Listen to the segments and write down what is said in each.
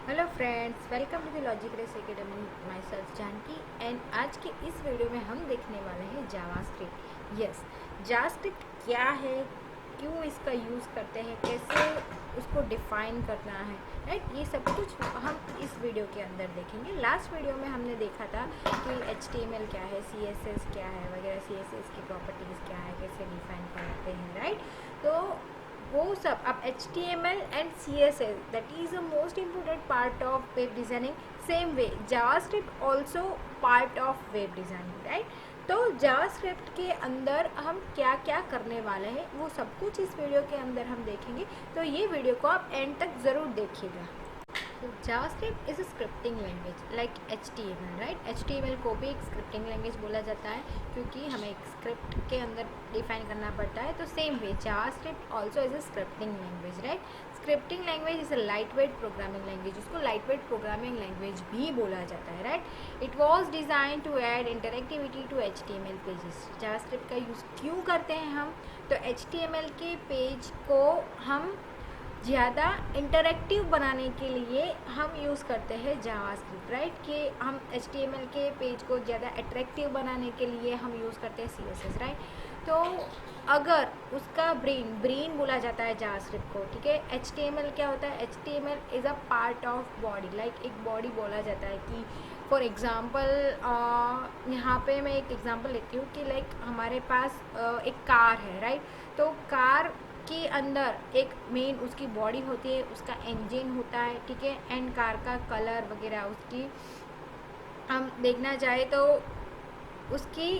Hello friends, welcome to the logic race academy. Myself Janaki and आज के इस video में हम देखने वाले हैं जावास्क्रिप्ट। यस, जावास्क्रिप्ट क्या है, क्यों इसका यूज़ करते हैं, कैसे उसको डिफ़ाइन करना है, राइट। ये सब कुछ हम इस वीडियो के अंदर देखेंगे। लास्ट वीडियो में हमने देखा था कि HTML क्या है, CSS क्या है वगैरह, CSS की प्रॉपर्टीज़ क्या है, कैसे डिफ़ाइन करते हैं, राइट। तो वो सब अब HTML and CSS that is a most important part of web designing. Same way JavaScript also part of web designing, right. तो जावास्क्रिप्ट के अंदर हम क्या क्या करने वाले हैं वो सब कुछ इस वीडियो के अंदर हम देखेंगे। तो ये वीडियो को आप एंड तक ज़रूर देखिएगा। तो JavaScript is a scripting language like HTML, right. HTML को भी एक स्क्रिप्टिंग लैंग्वेज बोला जाता है क्योंकि हमें एक स्क्रिप्ट के अंदर डिफाइन करना पड़ता है। तो same way JavaScript also is a scripting language, right. Scripting language is a light weight programming language, उसको लाइट वेट प्रोग्रामिंग लैंग्वेज भी बोला जाता है, right. It was design to add interactivity to HTML pages. JavaScript का use क्यों करते हैं हम, तो HTML के पेज को हम ज़्यादा इंटरेक्टिव बनाने के लिए हम यूज़ करते हैं जावास्क्रिप्ट, राइट। कि हम HTML के पेज को ज़्यादा अट्रैक्टिव बनाने के लिए हम यूज़ करते हैं CSS, राइट। तो अगर उसका ब्रेन बोला जाता है जावास्क्रिप्ट को, ठीक है। HTML क्या होता है, HTML is a part of body, like एक बॉडी बोला जाता है कि फॉर एग्ज़ाम्पल यहाँ पे मैं एक एग्ज़ाम्पल लेती हूँ कि लाइक हमारे पास एक कार है, राइट। तो कार के अंदर एक मेन उसकी बॉडी होती है, उसका इंजन होता है, ठीक है। एंड कार का कलर वगैरह उसकी हम देखना चाहे तो उसकी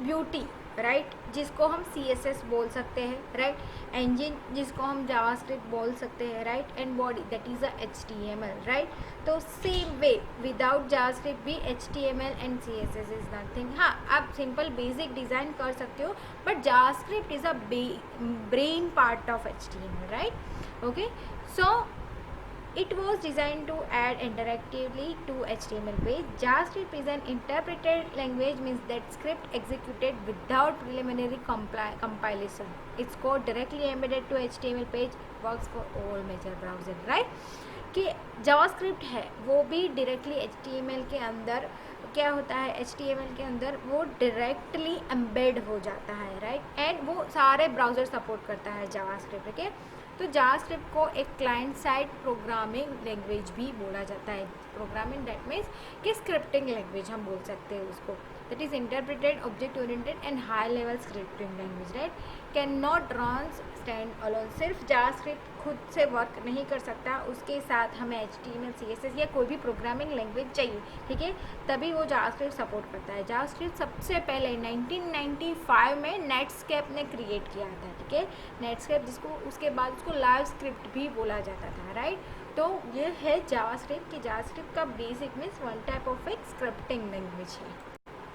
ब्यूटी, राइट, जिसको हम CSS बोल सकते हैं, राइट। इंजन जिसको हम जावास्क्रिप्ट बोल सकते हैं, right. And body that is a HTML, right. तो सेम वे विदाउट जावास्क्रिप्ट भी HTML and CSS is nothing. हाँ, आप सिंपल बेसिक डिज़ाइन कर सकते हो, but JavaScript is a brain part of HTML, right. Okay, so it was designed to add interactively to HTML page. JavaScript is an interpreted language, means that script executed without preliminary compilation. Its code directly embedded to HTML page, works for all major browser, right. कि JavaScript है वो भी directly HTML के अंदर क्या होता है, HTML के अंदर वो डायरेक्टली एम्बेड हो जाता है, राइट। एंड वो सारे ब्राउज़र सपोर्ट करता है जावास्क्रिप्ट, ठीक है। तो जावास्क्रिप्ट को एक क्लाइंट साइड प्रोग्रामिंग लैंग्वेज भी बोला जाता है। प्रोग्रामिंग दैट मीन्स कि स्क्रिप्टिंग लैंग्वेज हम बोल सकते हैं उसको। That is interpreted object oriented and high level scripting language, right. Can not run stand alone. सिर्फ जावास्क्रिप्ट खुद से वर्क नहीं कर सकता, उसके साथ हमें HTML CSS या कोई भी प्रोग्रामिंग लैंग्वेज चाहिए, ठीक है, तभी वो जावास्क्रिप्ट सपोर्ट करता है। जावास्क्रिप्ट सबसे पहले 1995 में नेटस्केप ने क्रिएट किया था, ठीक है। नेटस्केप जिसको उसके बाद उसको लाइव स्क्रिप्ट भी बोला जाता था, राइट। तो ये है जावास्क्रिप्ट कि जावास्क्रिप्ट का basic means one type of एक स्क्रिप्टिंग लैंग्वेज है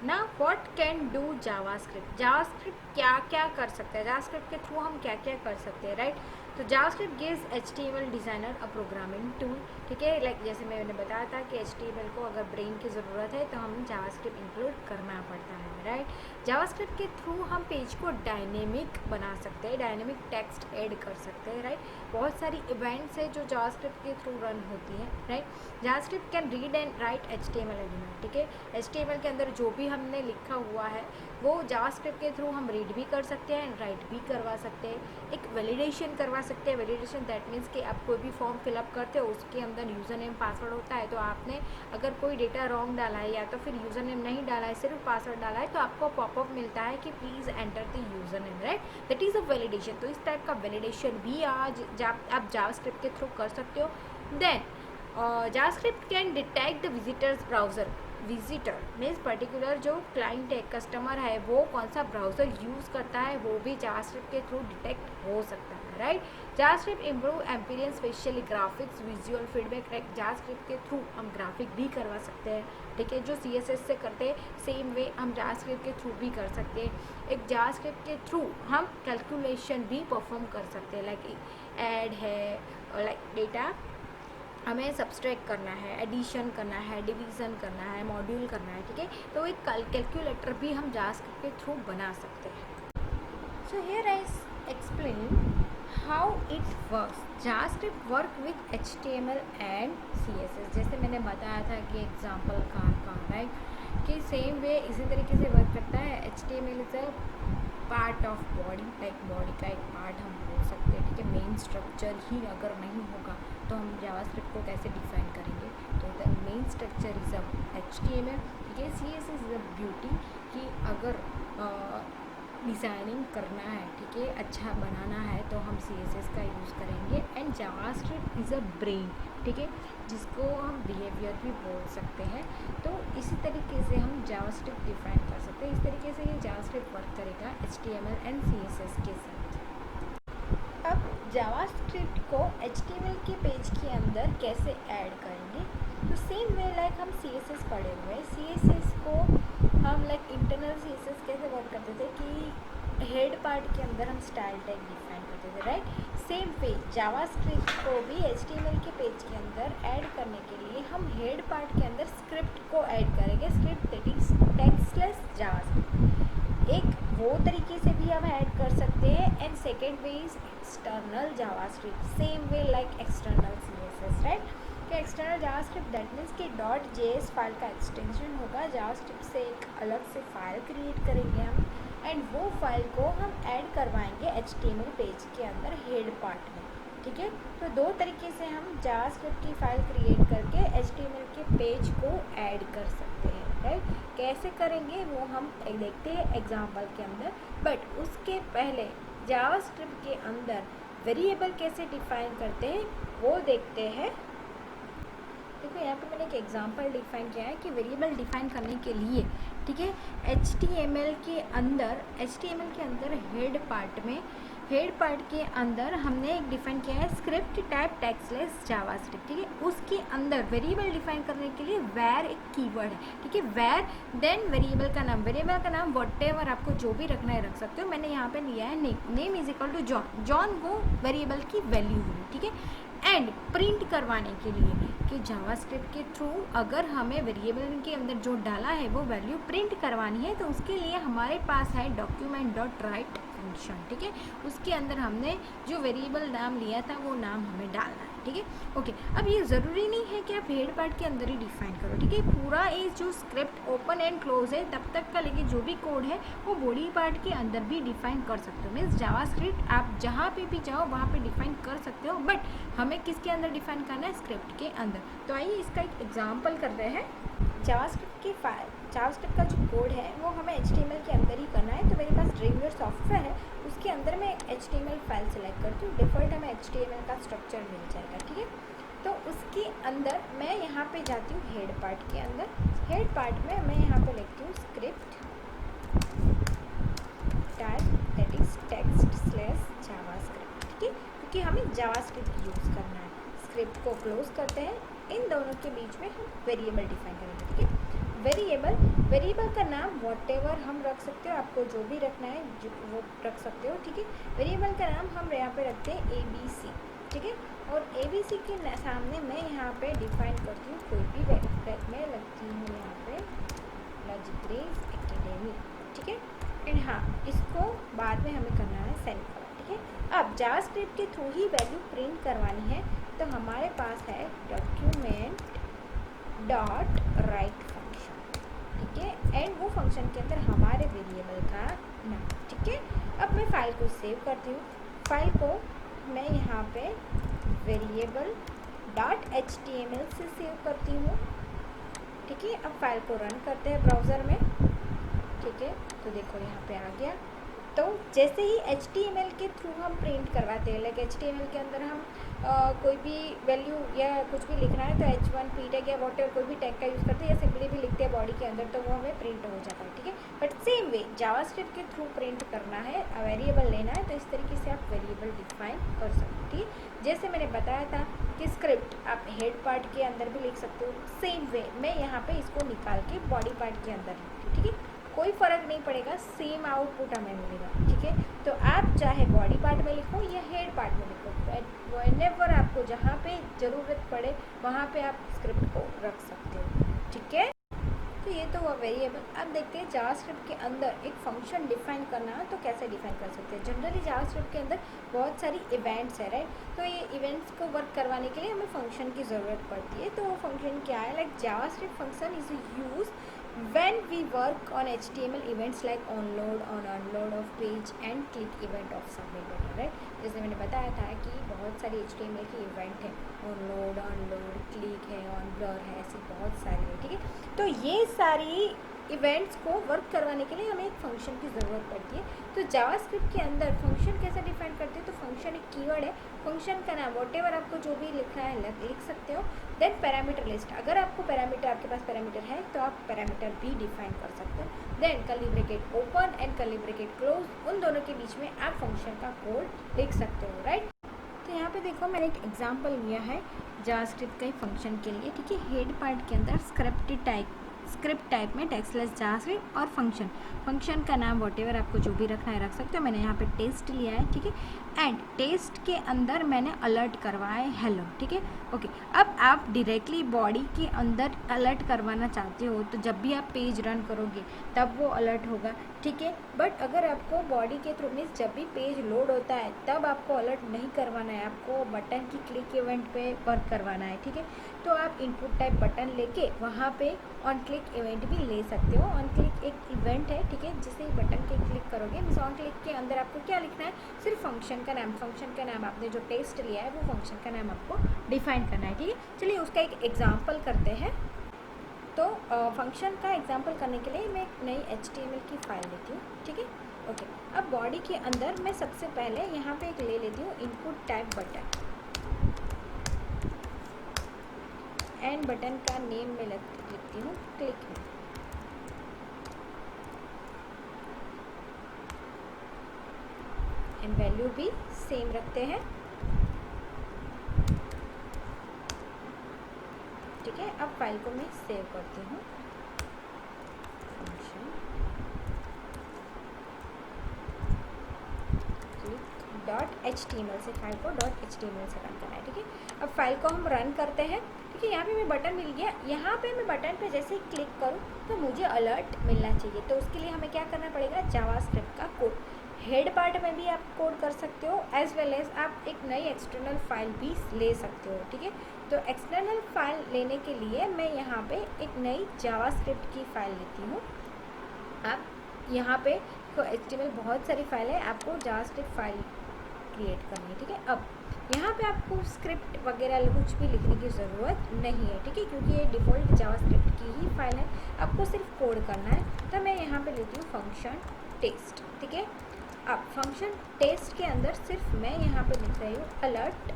ना। What can do JavaScript, JavaScript क्या क्या कर सकता है, जावास्क्रिप्ट के थ्रू हम क्या क्या कर सकते हैं, राइट। तो JavaScript gives HTML designer a programming tool, ठीक है। लाइक जैसे मैंने बताया था कि HTML को अगर ब्रेन की ज़रूरत है तो हमें जावास्क्रिप्ट इंक्लूड करना पड़ता है, राइट। जावास्क्रिप्ट के थ्रू हम पेज को डायनेमिक बना सकते हैं, डायनेमिक टेक्स्ट ऐड कर सकते हैं, राइट। बहुत सारी इवेंट्स है जो जावास्क्रिप्ट के थ्रू रन होती है, right. JavaScript can read and right HTML element, ठीक है। HTML के अंदर जो भी हमने लिखा हुआ है वो जावास्क्रिप्ट के थ्रू हम रीड भी कर सकते हैं एंड राइट भी करवा सकते हैं। एक वैलिडेशन करवा सकते हैं। वैलिडेशन दैट मीन्स कि आप कोई भी फॉर्म फिलअप करते हो उसके अंदर यूज़र नेम पासवर्ड होता है, तो आपने अगर कोई डेटा रॉन्ग डाला है या तो फिर यूज़र नेम नहीं डाला है, सिर्फ पासवर्ड डाला है, तो आपको पॉपअप मिलता है कि please enter the user name, right. That is a validation. तो इस टाइप का वैलिडेशन भी आप जावास्क्रिप्ट के थ्रू कर सकते हो। Then JavaScript can detect the visitors browser. Visitor means particular जो क्लाइंट है, कस्टमर है, वो कौन सा ब्राउज़र यूज़ करता है वो भी जावास्क्रिप्ट के थ्रू डिटेक्ट हो सकता है, right. JavaScript improve experience specially graphics visual feedback, right. JavaScript के थ्रू हम ग्राफिक भी करवा सकते हैं, ठीक है। जो CSS से करते हैं सेम वे हम जावास्क्रिप्ट के थ्रू भी कर सकते हैं। एक जावास्क्रिप्ट के थ्रू हम कैलकुलेशन भी परफॉर्म कर सकते हैं, लाइक ऐड है, लाइक डेटा हमें सब्सट्रैक्ट करना है, एडिशन करना है, डिवीज़न करना है, मॉड्यूल करना है, ठीक है। तो एक कैलकुलेटर भी हम जावास्क्रिप्ट के थ्रू बना सकते हैं। So here I explain how it works. JavaScript work with HTML and CSS। जैसे मैंने बताया था कि एग्जांपल कहाँ राइट, कि सेम वे इसी तरीके से वर्क करता है। HTML is a part of body, like body का एक पार्ट हम बोल सकते हैं, ठीक है। मेन स्ट्रक्चर ही अगर नहीं होगा तो हम जावास्क्रिप्ट को कैसे डिफाइन करेंगे। तो the main structure is a HTML, ठीक है। CSS इज़ अ ब्यूटी, कि अगर डिज़ाइनिंग करना है, ठीक है, अच्छा बनाना है तो हम CSS का यूज़ करेंगे। And JavaScript is a brain, ठीक है, जिसको हम बिहेवियर भी बोल सकते हैं। तो इसी तरीके से हम जावास्क्रिप्ट डिफाइन कर सकते हैं। इस तरीके से ये जावास्क्रिप्ट वर्क करेगा HTML एंड CSS के साथ। अब जावास्क्रिप्ट को HTML के पेज के अंदर कैसे ऐड करेंगे, तो सेम वे लाइक हम CSS पढ़े हुए हैं। CSS को हम लाइक इंटरनल CSS कैसे वर्क करते थे कि हेड पार्ट के अंदर हम स्टाइल टैग डिफाइन करते थे, राइट। सेम वे जावास्क्रिप्ट को भी HTML के पेज के अंदर ऐड करने के लिए हम हेड पार्ट के अंदर स्क्रिप्ट को ऐड करेंगे। Script that is textless JavaScript. एक वो तरीके से भी हम ऐड कर सकते हैं। And second way is external JavaScript, same way like external CSS, right. कि एक्सटर्नल जावास्क्रिप्ट दैट मीन्स कि .js फाइल का एक्सटेंशन होगा। जावास्क्रिप्ट से एक अलग से फाइल क्रिएट करेंगे हम, एंड वो फाइल को हम ऐड करवाएंगे HTML पेज के अंदर हेड पार्ट में, ठीक है। तो दो तरीके से हम जावास्क्रिप्ट की फाइल क्रिएट करके HTML के पेज को ऐड कर सकते हैं, राइट। कैसे करेंगे वो हम देखते हैं एग्जाम्पल के अंदर। बट उसके पहले जावास्क्रिप्ट के अंदर वेरिएबल कैसे डिफाइन करते हैं वो देखते हैं। देखो यहाँ पे मैंने एक एग्जांपल डिफाइन किया है कि वेरिएबल डिफाइन करने के लिए, ठीक है, HTML के अंदर हेड पार्ट के अंदर हमने एक डिफाइन किया है स्क्रिप्ट टाइप टेक्स्टलेस जावास्क्रिप्ट, ठीक है। उसके अंदर वेरिएबल डिफाइन करने के लिए वैर एक कीवर्ड है, ठीक है। वैर देन वेरिएबल का नाम व्हाटएवर आपको जो भी रखना है रख सकते हो। मैंने यहाँ पे लिया है name is equal to John वो वेरिएबल की वैल्यू हुई, ठीक है। एंड प्रिंट करवाने के लिए कि जावास्क्रिप्ट के थ्रू अगर हमें वेरिएबल के अंदर जो डाला है वो वैल्यू प्रिंट करवानी है, तो उसके लिए हमारे पास है document.write फंक्शन, ठीक है। उसके अंदर हमने जो वेरिएबल नाम लिया था वो नाम हमें डालना है, ठीक है। ओके, अब ये ज़रूरी नहीं है कि आप हेड पार्ट के अंदर ही डिफाइन करो, ठीक है। पूरा ये जो स्क्रिप्ट ओपन एंड क्लोज है तब तक का, लेकिन जो भी कोड है वो बॉडी पार्ट के अंदर भी डिफाइन कर सकते हो। मीन्स जावास्क्रिप्ट आप जहाँ पे भी जाओ वहाँ पे डिफाइन कर सकते हो, बट हमें किसके अंदर डिफाइन करना है, स्क्रिप्ट के अंदर। तो आइए इसका एक एग्जाम्पल करते हैं। जावास्क्रिप्ट का जो कोड है वो हमें HTML के अंदर ही करना है। तो मेरे पास ड्रीमवीयर सॉफ्टवेयर है, उसके अंदर मैं HTML फाइल सेलेक्ट करती हूँ। डिफ़ॉल्ट हमें HTML का स्ट्रक्चर मिल जाएगा, ठीक है। तो उसके अंदर मैं यहाँ पे जाती हूँ हेड पार्ट के अंदर। हेड पार्ट में मैं यहाँ पे लिखती हूँ script type that is textless JavaScript, ठीक है, क्योंकि हमें जावास्क्रिप्ट यूज़ करना है। स्क्रिप्ट को क्लोज करते हैं, इन दोनों के बीच में हम वेरिएबल डिफाइन करेंगे, ठीक है। वेरिएबल का नाम व्हाटएवर हम रख सकते हो, आपको जो भी रखना है जो वो रख सकते हो, ठीक है। वेरिएबल का नाम हम यहाँ पे रखते हैं ABC, ठीक है। और ABC के सामने मैं यहाँ पे डिफाइन करती हूँ कोई भी वैल्यू। मैं लगती हूँ यहाँ पे लॉजिक ग्रेस एकेडमी, ठीक है। एंड हाँ, इसको बाद में हमें करना है सेमीकोलन, ठीक है। अब जावास्क्रिप्ट के थ्रू ही वैल्यू प्रिंट करवानी है, तो हमारे पास है document.write फंक्शन, ठीक है। एंड वो फंक्शन के अंदर हमारे वेरिएबल का नाम, ठीक है। अब मैं फाइल को सेव करती हूँ। फाइल को मैं यहाँ पे variable.html से सेव करती हूँ, ठीक है। अब फाइल को रन करते हैं ब्राउज़र में, ठीक है। तो देखो यहाँ पे आ गया। तो जैसे ही HTML के थ्रू हम प्रिंट करवाते हैं, लाइक HTML के अंदर हम कोई भी वैल्यू या कुछ भी लिखना है तो H1 P टैग या वॉटर कोई भी टैग का यूज़ करते हैं, या सिंपली भी लिखते हैं बॉडी के अंदर, तो वो हमें प्रिंट हो जाता है, ठीक है। बट सेम वे जावास्क्रिप्ट के थ्रू प्रिंट करना है, वेरिएबल लेना है, तो इस तरीके से आप वेरिएबल डिफाइन कर सकते हो, ठीक है। जैसे मैंने बताया था कि स्क्रिप्ट आप हेड पार्ट के अंदर भी लिख सकते हो, सेम वे मैं यहाँ पे इसको निकाल के बॉडी पार्ट के अंदर लिखती हूँ, ठीक है। कोई फ़र्क नहीं पड़ेगा, सेम आउटपुट हमें मिलेगा, ठीक है। तो आप चाहे बॉडी पार्ट में लिखो या हेड पार्ट में लिखो, व्हेनेवर आपको जहाँ पे ज़रूरत पड़े वहाँ पे आप स्क्रिप्ट को रख सकते हो, ठीक है। तो ये तो हुआ वेरिएबल। अब देखते हैं जावास्क्रिप्ट के अंदर एक फंक्शन डिफाइन करना है तो कैसे डिफाइन कर सकते हैं। जनरली जावास्क्रिप्ट के अंदर बहुत सारी इवेंट्स है, राइट। तो ये इवेंट्स को वर्क करवाने के लिए हमें फंक्शन की ज़रूरत पड़ती है। तो वो फंक्शन क्या है, like JavaScript function is use when we work on HTML events like onload, on unload of page and click event of submit button, right। जैसे मैंने बताया था कि बहुत सारी HTML की इवेंट है, onload, unload, click है, on blur है, ऐसी बहुत सारी है, ठीक है। तो ये सारी इवेंट्स को वर्क करवाने के लिए हमें एक फंक्शन की ज़रूरत पड़ती है। तो जावास्क्रिप्ट के अंदर फंक्शन कैसे डिफाइन करते हैं, तो फंक्शन एक कीवर्ड है, फंक्शन का नाम वॉटेवर आपको जो भी लिखना है लिख सकते हो। देन पैरामीटर लिस्ट, अगर आपको पैरामीटर, आपके पास पैरामीटर है तो आप पैरामीटर भी डिफाइन कर सकते हो। Then curly bracket open and curly bracket close, उन दोनों के बीच में आप फंक्शन का कोड लिख सकते हो, राइट। तो यहाँ पे देखो मैंने एक एग्जांपल लिया है जावास्क्रिप्ट का फंक्शन के लिए, ठीक है। हेड पार्ट के अंदर स्क्रिप्ट टाइप में टेक्स्टलेस जावास्क्रिप्ट और फंक्शन का नाम वॉटेवर आपको जो भी रखना है रख सकते हो। मैंने यहाँ पे टेस्ट लिया है, ठीक है। एंड टेस्ट के अंदर मैंने अलर्ट करवाया है हेलो, ठीक है, ओके। अब आप डायरेक्टली बॉडी के अंदर अलर्ट करवाना चाहते हो तो जब भी आप पेज रन करोगे तब वो अलर्ट होगा, ठीक है। बट अगर आपको बॉडी के थ्रू मीन्स जब भी पेज लोड होता है तब आपको अलर्ट नहीं करवाना है, आपको बटन की क्लिक इवेंट पे वर्क करवाना है, ठीक है। तो आप इनपुट टाइप बटन लेके वहाँ पे ऑन क्लिक इवेंट भी ले सकते हो। ऑन क्लिक एक इवेंट है, ठीक है, जिसे बटन के क्लिक करोगे मीन्स ऑन क्लिक के अंदर आपको क्या लिखना है, सिर्फ फंक्शन का नाम आपने जो टेस्ट लिया है वो फंक्शन का नाम आपको डिफाइन करना है, ठीक है। चलिए उसका एक एग्जाम्पल करते हैं। तो फंक्शन का एग्जाम्पल करने के लिए मैं एक नई HTML की फाइल लेती हूँ, ठीक है, ओके। अब बॉडी के अंदर मैं सबसे पहले यहाँ पे एक ले लेती हूँ input type button, and button का नेम में लिखती हूँ क्लिक में, एंड वैल्यू भी सेम रखते हैं, ठीक है। अब फाइल को मैं सेव करती हूँ, फंक्शन .html से फाइल को .html से रन करना है, ठीक है। अब फाइल को हम रन करते हैं, ठीक है। यहाँ पे मैं बटन मिल गया, यहाँ पे मैं बटन पे जैसे ही क्लिक करूँ तो मुझे अलर्ट मिलना चाहिए। तो उसके लिए हमें क्या करना पड़ेगा, जावास्क्रिप्ट का कोड हेड पार्ट में भी आप कोड कर सकते हो, एज वेल एज आप एक नई एक्सटर्नल फाइल भी ले सकते हो, ठीक है। तो एक्सटर्नल फाइल लेने के लिए मैं यहाँ पे एक नई जावास्क्रिप्ट की फाइल लेती हूँ। आप यहाँ पे HTML बहुत सारी फाइल है, आपको जावास्क्रिप्ट फाइल क्रिएट करनी है, ठीक है। अब यहाँ पे आपको स्क्रिप्ट वगैरह कुछ भी लिखने की ज़रूरत नहीं है, ठीक है, क्योंकि ये डिफ़ॉल्ट जावास्क्रिप्ट की ही फाइल है, आपको सिर्फ कोड करना है। तो मैं यहाँ पे लेती हूँ फंक्शन टेस्ट, ठीक है। अब फंक्शन टेस्ट के अंदर सिर्फ मैं यहाँ पे लिख रही हूँ alert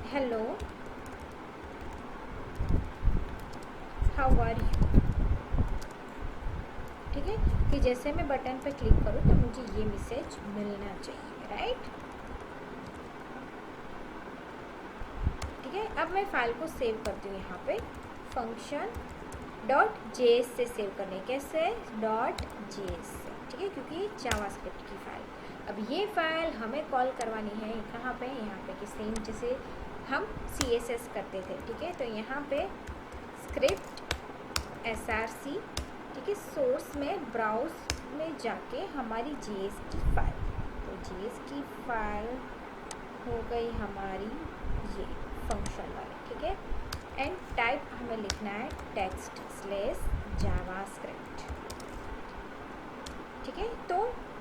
hello how are you, ठीक है, कि जैसे मैं बटन पे क्लिक करूँ तो मुझे ये मैसेज मिलना चाहिए, राइट, ठीक है। अब मैं फाइल को सेव करती हूँ यहाँ पे फंक्शन .js से सेव करने, कैसे .js से, ठीक है, क्योंकि जावास्क्रिप्ट की फाइल। अब ये फाइल हमें कॉल करवानी है कहाँ पे, यहाँ पे कि सेम जैसे हम CSS करते थे, ठीक है। तो यहाँ पे स्क्रिप्ट src, ठीक है, सोर्स में ब्राउज में जाके हमारी JS की फाइल, तो JS की फाइल हो गई हमारी ये फंक्शन वाली, ठीक है। एंड टाइप हमें लिखना है टेक्स्ट स्लेस जावास्क्रिप्ट, ठीक है। तो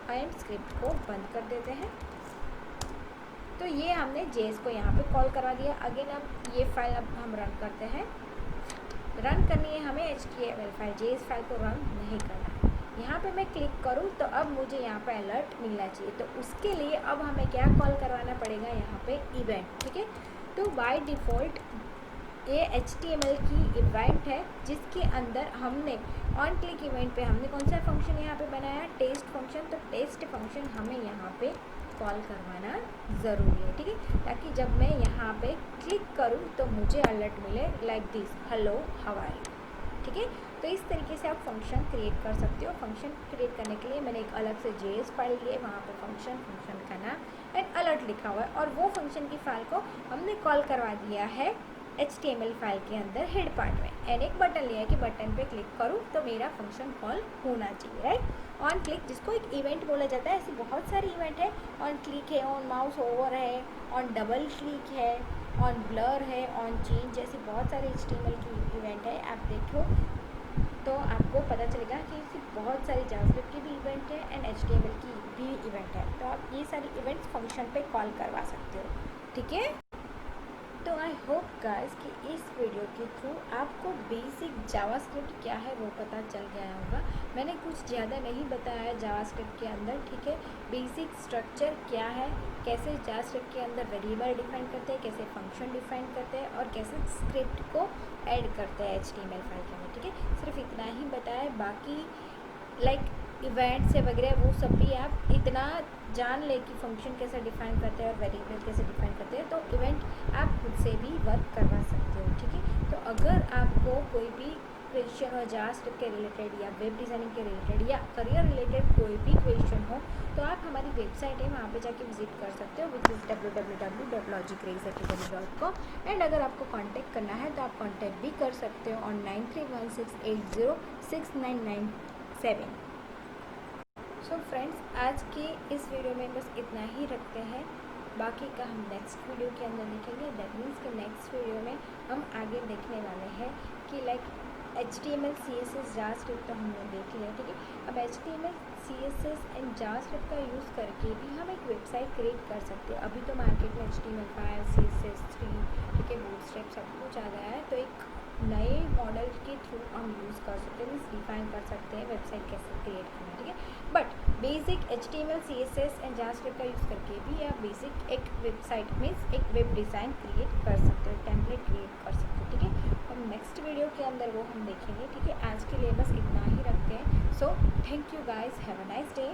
एंड स्क्रिप्ट को बंद कर देते हैं। तो ये हमने JS को यहाँ पे कॉल करवा दिया। अगेन अब ये फाइल अब हम रन करते हैं, रन करनी है हमें HTML फाइल, JS फाइल को रन नहीं करना है। यहाँ पे मैं क्लिक करूँ तो अब मुझे यहाँ पे अलर्ट मिलना चाहिए, तो उसके लिए अब हमें क्या कॉल करवाना पड़ेगा, यहाँ पे इवेंट, ठीक है। तो बाय डिफ़ॉल्ट ये HTML की इवेंट है जिसके अंदर हमने ऑन क्लिक इवेंट पे हमने कौन सा फंक्शन यहाँ पे बनाया, टेस्ट फंक्शन। तो टेस्ट फंक्शन हमें यहाँ पे कॉल करवाना ज़रूरी है, ठीक है, ताकि जब मैं यहाँ पे क्लिक करूँ तो मुझे अलर्ट मिले like this hello how are you, ठीक है। तो इस तरीके से आप फंक्शन क्रिएट कर सकते हो। फंक्शन क्रिएट करने के लिए मैंने एक अलग से JS फाइल ली है, वहाँ पे फंक्शन का नाम एंड अलर्ट लिखा हुआ है, और वो फंक्शन की फाइल को हमने कॉल करवा दिया है HTML फाइल के अंदर हेड पार्ट में, एंड एक बटन लिया है कि बटन पे क्लिक करूँ तो मेरा फंक्शन कॉल होना चाहिए, राइट। ऑन क्लिक जिसको एक इवेंट बोला जाता है, ऐसे बहुत सारे इवेंट है। ऑन क्लिक है, ऑन माउस ओवर है, ऑन डबल क्लिक है, ऑन ब्लर है, ऑन चेंज, जैसे बहुत सारे HTML की इवेंट है। आप देखो तो आपको पता चलेगा कि बहुत सारी जावास्क्रिप्ट की भी इवेंट है एंड HTML की भी इवेंट है। तो आप ये सारी इवेंट्स फंक्शन पे कॉल करवा सकते हो, ठीक है। तो आई होप गाइस कि इस वीडियो के थ्रू आपको बेसिक जावास्क्रिप्ट क्या है वो पता चल गया होगा। मैंने कुछ ज़्यादा नहीं बताया जावास्क्रिप्ट के अंदर, ठीक है। बेसिक स्ट्रक्चर क्या है, कैसे जावास्क्रिप्ट के अंदर वेरिएबल डिफाइन करते हैं, कैसे फंक्शन डिफाइन करते हैं और कैसे स्क्रिप्ट को ऐड करते हैं HTML फाइल के अंदर, ठीक है। सिर्फ इतना ही बताया, बाकी लाइक इवेंट्स है वगैरह वो सब भी आप इतना जान ले कि फंक्शन कैसे डिफाइन करते हैं और वेरिएबल कैसे डिफाइन करते हैं, तो इवेंट आप खुद से भी वर्क करवा सकते हो, ठीक है। तो अगर आपको कोई भी क्वेश्चन हो जावास्क्रिप्ट के रिलेटेड या वेब डिज़ाइनिंग के रिलेटेड या करियर रिलेटेड कोई भी क्वेश्चन हो, तो आप हमारी वेबसाइट है वहाँ पे जाके विजिट कर सकते हो, विच इज़ www.logicraceacademy.com। एंड अगर आपको कांटेक्ट करना है तो आप कांटेक्ट भी कर सकते हो ऑन 9316806997। सो फ्रेंड्स, आज के इस वीडियो में बस इतना ही रखते हैं, बाकी का हम नेक्स्ट वीडियो के अंदर देखेंगे। दैट मीन्स कि नेक्स्ट वीडियो में हम आगे देखने वाले हैं कि लाइक HTML CSS जावास्क्रिप्ट तो हमने देख लिया, ठीक है। अब HTML CSS एंड जावास्क्रिप्ट का यूज़ करके भी हम एक वेबसाइट क्रिएट कर सकते हैं। अभी तो मार्केट में HTML5 CSS3, ठीक है, बूटस्ट्रैप सब कुछ आ गया है, तो एक नए मॉडल के थ्रू हम यूज़ कर सकते हैं, मीन्स डिफाइन कर सकते हैं वेबसाइट कैसे क्रिएट करना है, ठीक है। But basic HTML CSS and JavaScript का यूज़ करके भी आप बेसिक एक वेबसाइट मीन्स एक वेब डिज़ाइन क्रिएट कर सकते हो, टेम्पलेट क्रिएट कर सकते हो, ठीक है। हम नेक्स्ट वीडियो के अंदर वो हम देखेंगे, ठीक है। आज के लिए बस इतना ही रखते हैं। So thank you guys, have a nice day.